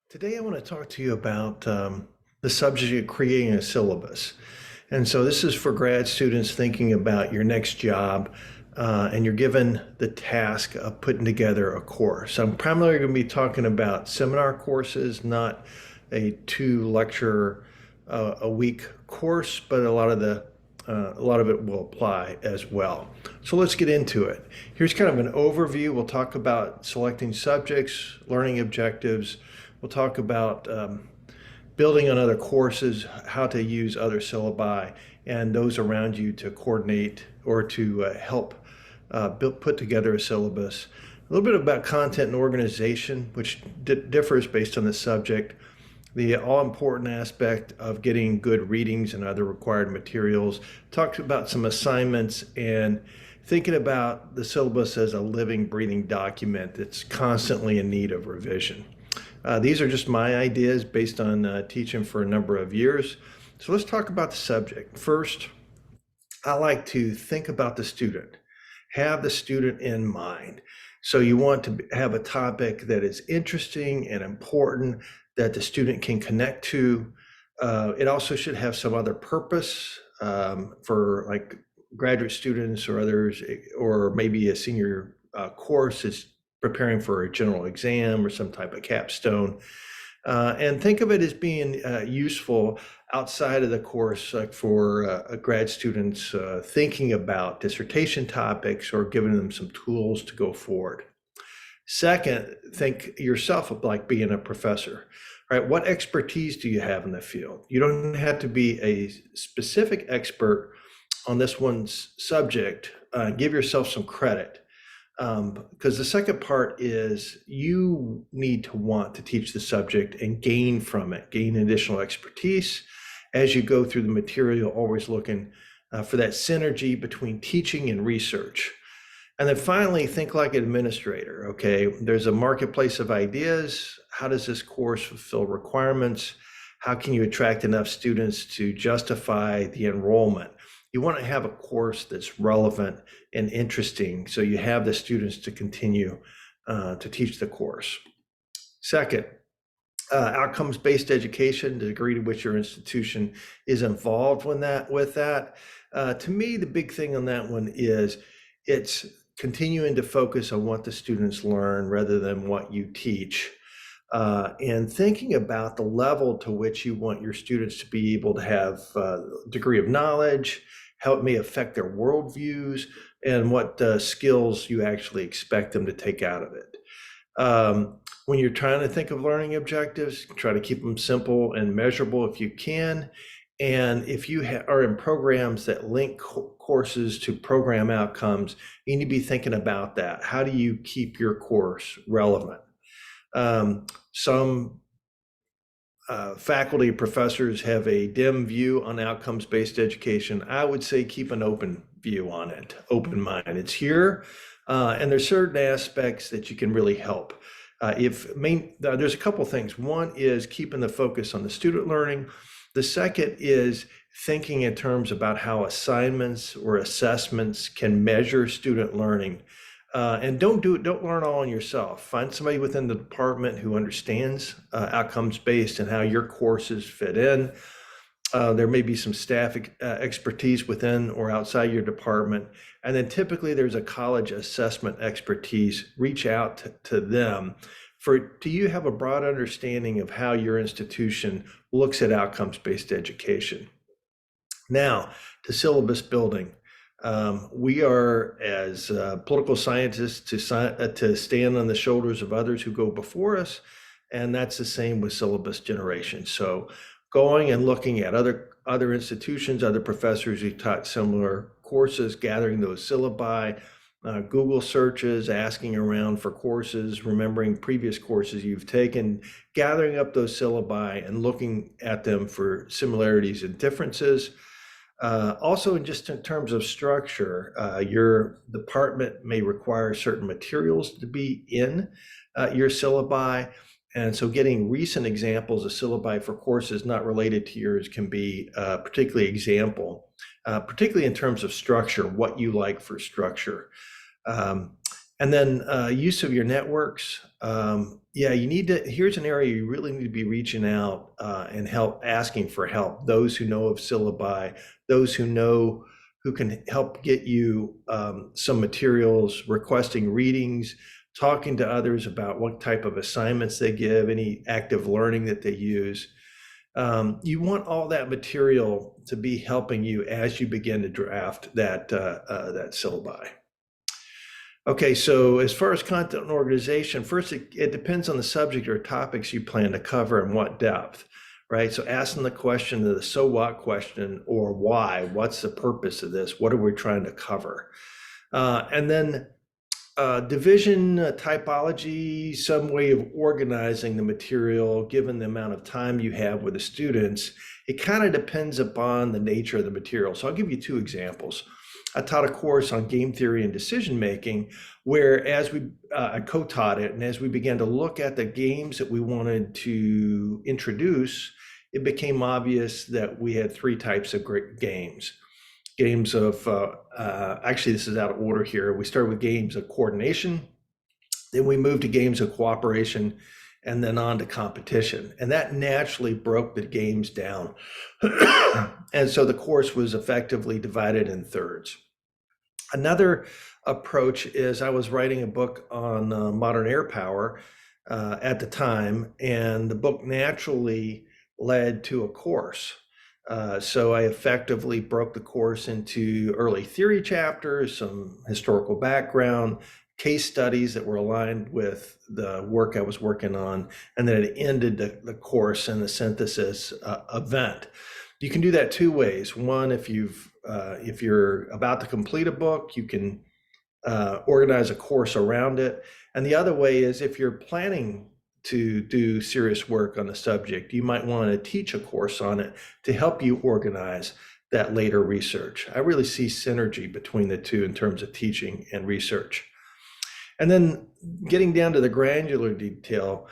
Today, I want to talk to you about the subject of creating a syllabus. And so, this is for grad students thinking about your next job, and you're given the task of putting together a course. I'm primarily going to be talking about seminar courses, not a two-lecture a week course, but a lot of it will apply as well. So let's get into it. Here's kind of an overview. We'll talk about selecting subjects, learning objectives. We'll talk about building on other courses, how to use other syllabi, and those around you to coordinate or to help put together a syllabus. A little bit about content and organization, which differs based on the subject. The all-important aspect of getting good readings and other required materials. Talked about some assignments and thinking about the syllabus as a living, breathing document that's constantly in need of revision. These are just my ideas based on teaching for a number of years. So let's talk about the subject. First, I like to think about the student, have the student in mind. So you want to have a topic that is interesting and important that the student can connect to. It also should have some other purpose for like graduate students or others, or maybe a senior course is preparing for a general exam or some type of capstone. And think of it as being useful outside of the course, like for grad students thinking about dissertation topics or giving them some tools to go forward. Second, think yourself of like being a professor, right? What expertise do you have in the field? You don't have to be a specific expert on this one subject. Give yourself some credit. Because the second part is you need to want to teach the subject and gain from it, gain additional expertise as you go through the material, always looking for that synergy between teaching and research. And then finally, think like an administrator, okay? There's a marketplace of ideas. How does this course fulfill requirements? How can you attract enough students to justify the enrollment? You want to have a course that's relevant and interesting so you have the students to continue to teach the course. Second, outcomes-based education, the degree to which your institution is involved with that. To me, the big thing on that one is it's continuing to focus on what the students learn rather than what you teach. And thinking about the level to which you want your students to be able to have a degree of knowledge, how it may affect their worldviews, and what skills you actually expect them to take out of it. When you're trying to think of learning objectives, try to keep them simple and measurable if you can. And if you are in programs that link courses to program outcomes, you need to be thinking about that. How do you keep your course relevant? Some faculty professors have a dim view on outcomes-based education. I would say keep an open view on it, open mind. It's here, and there's certain aspects that you can really help. There's a couple things. One is keeping the focus on the student learning. The second is thinking in terms about how assignments or assessments can measure student learning. And don't learn all on yourself. Find somebody within the department who understands outcomes-based and how your courses fit in. There may be some staff expertise within or outside your department. And then typically there's a college assessment expertise. Reach out to them. Do you have a broad understanding of how your institution looks at outcomes-based education? Now, to syllabus building. We are, as political scientists, to stand on the shoulders of others who go before us, and that's the same with syllabus generation. So going and looking at other institutions, other professors who taught similar courses, gathering those syllabi, Google searches, asking around for courses, remembering previous courses you've taken, gathering up those syllabi and looking at them for similarities and differences. Also, just in terms of structure, your department may require certain materials to be in your syllabi. And so getting recent examples of syllabi for courses not related to yours can be particularly particularly in terms of structure, what you like for structure. And then use of your networks. Yeah, you need to, here's an area you really need to be reaching out and asking for help. Those who know of syllabi, those who know, who can help get you some materials, requesting readings, talking to others about what type of assignments they give, any active learning that they use. You want all that material to be helping you as you begin to draft that syllabi. Okay, so as far as content and organization, first it depends on the subject or topics you plan to cover and what depth, right? So asking the question, the so what question, or why, what's the purpose of this? What are we trying to cover? And then division, typology, some way of organizing the material, given the amount of time you have with the students. It kind of depends upon the nature of the material. So I'll give you two examples. I taught a course on game theory and decision making, where I co-taught it, and as we began to look at the games that we wanted to introduce, it became obvious that we had three types of games. Games of, actually this is out of order here. We started with games of coordination, then we moved to games of cooperation, and then on to competition. And that naturally broke the games down. And so the course was effectively divided in thirds. Another approach is I was writing a book on modern air power at the time, and the book naturally led to a course. So I effectively broke the course into early theory chapters, some historical background, case studies that were aligned with the work I was working on, and then it ended the course in the synthesis event. You can do that two ways. One, if you're about to complete a book, you can organize a course around it. And the other way is if you're planning to do serious work on the subject, you might want to teach a course on it to help you organize that later research. I really see synergy between the two in terms of teaching and research. And then getting down to the granular detail,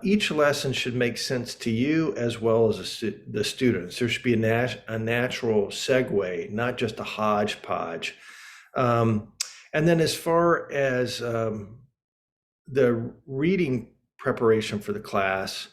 each lesson should make sense to you as well as the students. There should be a natural segue, not just a hodgepodge. And then as far as the reading preparation for the class,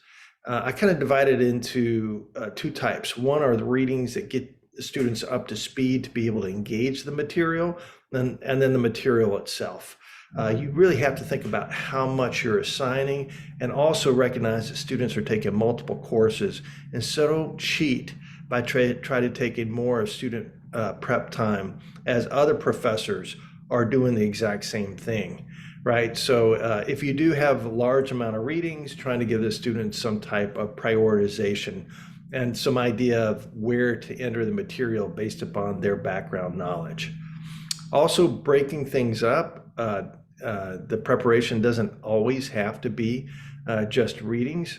I kind of divided into two types. One are the readings that get the students up to speed to be able to engage the material, and then the material itself. You really have to think about how much you're assigning, and also recognize that students are taking multiple courses, and so don't cheat by try to take in more of student prep time as other professors are doing the exact same thing, right? So if you do have a large amount of readings, trying to give the students some type of prioritization and some idea of where to enter the material based upon their background knowledge. Also, breaking things up. The preparation doesn't always have to be just readings.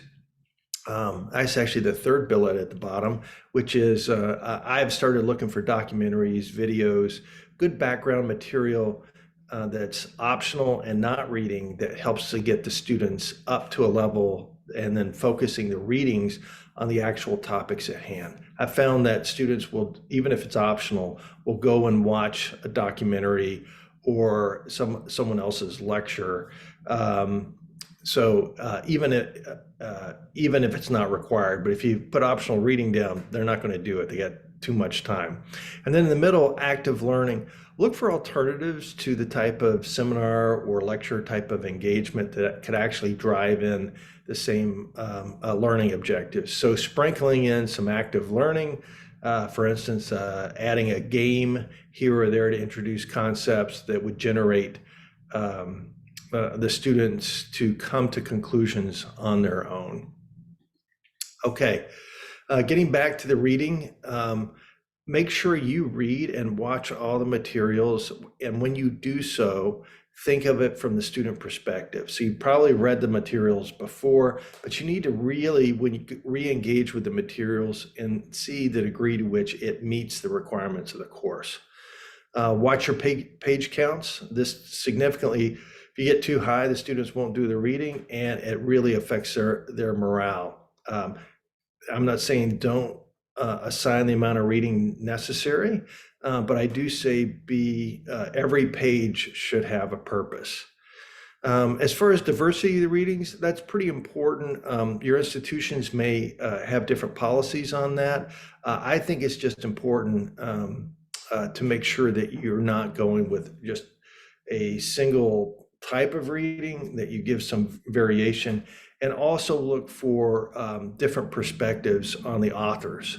That's actually the third bullet at the bottom, which is I've started looking for documentaries, videos, good background material that's optional and not reading, that helps to get the students up to a level, and then focusing the readings on the actual topics at hand. I found that students will, even if it's optional, will go and watch a documentary or someone else's lecture. So even if it's not required, but if you put optional reading down, they're not going to do it. They get too much time. And then in the middle, active learning. Look for alternatives to the type of seminar or lecture type of engagement that could actually drive in the same learning objectives. So sprinkling in some active learning, for instance, adding a game here or there to introduce concepts that would generate the students to come to conclusions on their own. Okay, getting back to the reading, make sure you read and watch all the materials. And when you do so, think of it from the student perspective. So you probably read the materials before, but you need to really, when you re-engage with the materials, and see the degree to which it meets the requirements of the course. Watch your page counts. This significantly, if you get too high, the students won't do the reading, and it really affects their morale. I'm not saying don't assign the amount of reading necessary, but I do say every page should have a purpose. As far as diversity of the readings, that's pretty important. Your institutions may have different policies on that. I think it's just important to make sure that you're not going with just a single type of reading, that you give some variation, and also look for different perspectives on the authors.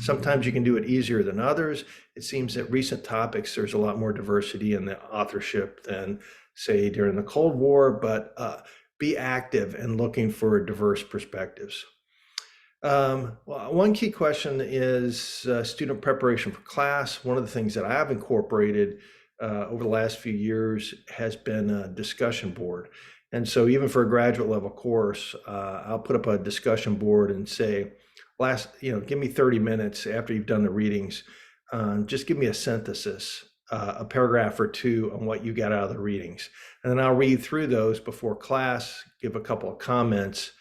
Sometimes you can do it easier than others. It seems that recent topics, there's a lot more diversity in the authorship than, say, during the Cold War, but be active and looking for diverse perspectives. Well, one key question is student preparation for class. One of the things that I've incorporated over the last few years has been a discussion board. And so even for a graduate level course, I'll put up a discussion board and say, give me 30 minutes after you've done the readings. Just give me a synthesis, a paragraph or two on what you got out of the readings. And then I'll read through those before class, give a couple of comments.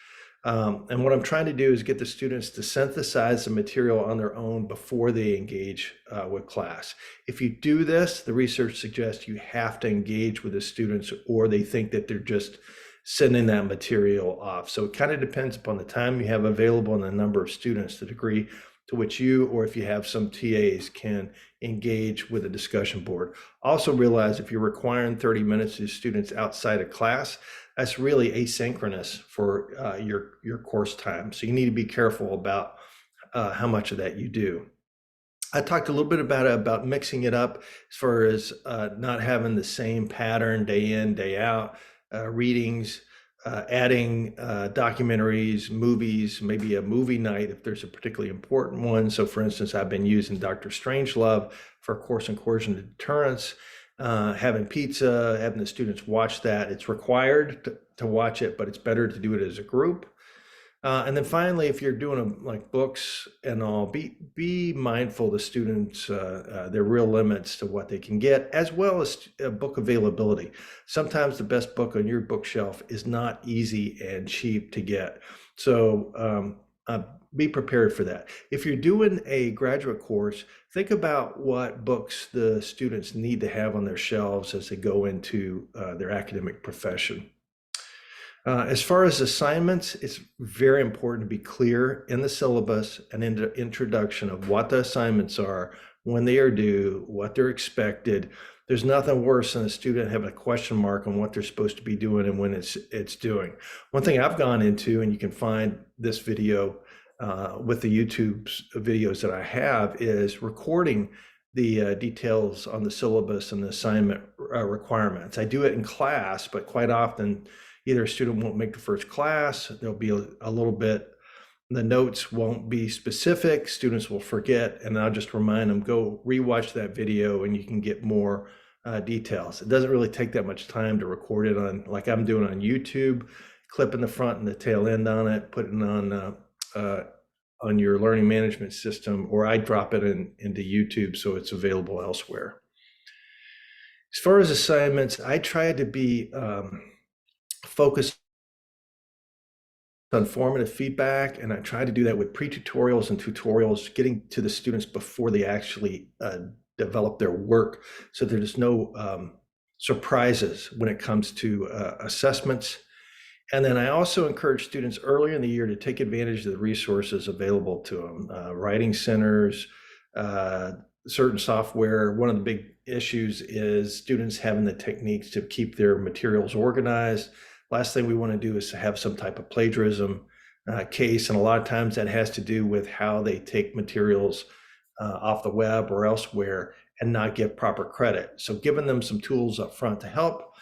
And what I'm trying to do is get the students to synthesize the material on their own before they engage with class. If you do this, the research suggests you have to engage with the students, or they think that they're just sending that material off. So it kind of depends upon the time you have available and the number of students, the degree to which you, or if you have some TAs, can engage with a discussion board. Also realize if you're requiring 30 minutes of students outside of class, that's really asynchronous for your course time. So you need to be careful about how much of that you do. I talked a little bit about mixing it up as far as not having the same pattern day in, day out, readings, adding documentaries, movies, maybe a movie night if there's a particularly important one. So for instance, I've been using Dr. Strangelove for a course in coercion deterrence, having pizza, having the students watch that. It's required to watch it, but it's better to do it as a group. And then finally, if you're doing like books and all, be mindful the students, their real limits to what they can get, as well as book availability. Sometimes the best book on your bookshelf is not easy and cheap to get. So be prepared for that. If you're doing a graduate course, think about what books the students need to have on their shelves as they go into their academic profession. As far as assignments, it's very important to be clear in the syllabus and in the introduction of what the assignments are, when they are due, what they're expected. There's nothing worse than a student having a question mark on what they're supposed to be doing and when it's doing. One thing I've gone into, and you can find this video with the YouTube videos that I have, is recording the details on the syllabus and the assignment requirements. I do it in class, but quite often either a student won't make the first class, there'll be a little bit, the notes won't be specific, students will forget, and I'll just remind them, go rewatch that video and you can get more details. It doesn't really take that much time to record it on, like I'm doing on YouTube, clipping the front and the tail end on it, putting on your learning management system, or I drop it into YouTube so it's available elsewhere. As far as assignments, I try to be focus on formative feedback, and I try to do that with pre-tutorials and tutorials, getting to the students before they actually develop their work, so there's no surprises when it comes to assessments. And then I also encourage students earlier in the year to take advantage of the resources available to them, writing centers, certain software. One of the big issues is students having the techniques to keep their materials organized. Last thing we want to do is to have some type of plagiarism case, and a lot of times that has to do with how they take materials off the web or elsewhere and not give proper credit. So giving them some tools up front to help.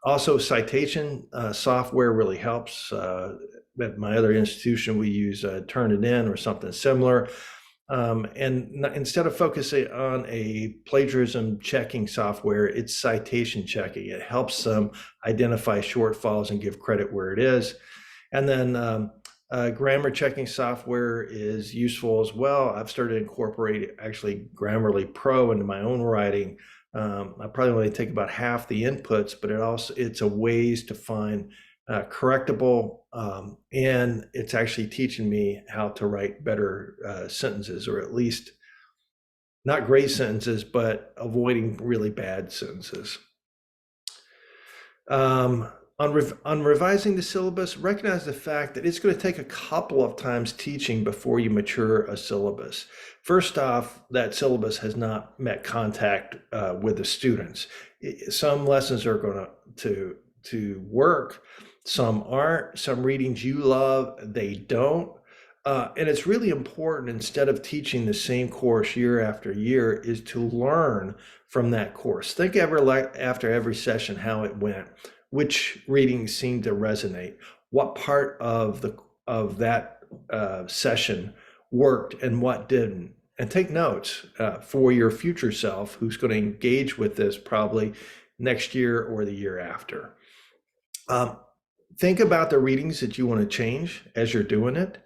Also, citation software really helps. At my other institution, we use Turnitin or something similar. Instead of focusing on a plagiarism checking software, it's citation checking. It helps them identify shortfalls and give credit where it is. And then grammar checking software is useful as well. I've started incorporating actually Grammarly Pro into my own writing. I probably only take about half the inputs, but it's a ways to find correctable, and it's actually teaching me how to write better sentences, or at least not great sentences, but avoiding really bad sentences. On revising the syllabus, recognize the fact that it's going to take a couple of times teaching before you mature a syllabus. First off, that syllabus has not met contact with the students. Some lessons are going to work, some aren't. Some readings you love, they don't. And it's really important, instead of teaching the same course year after year, is to learn from that course. Think after every session how it went, which readings seemed to resonate, what part of that session worked and what didn't, and take notes for your future self, who's going to engage with this probably next year or the year after. Think about the readings that you want to change as you're doing it.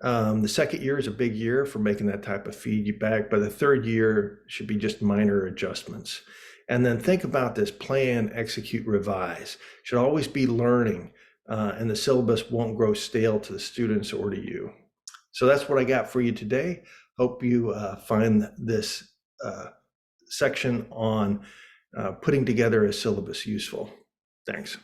The second year is a big year for making that type of feedback, but the third year should be just minor adjustments. And then think about this: plan, execute, revise. Should always be learning, and the syllabus won't grow stale to the students or to you. So that's what I got for you today. Hope you find this section on putting together a syllabus useful. Thanks.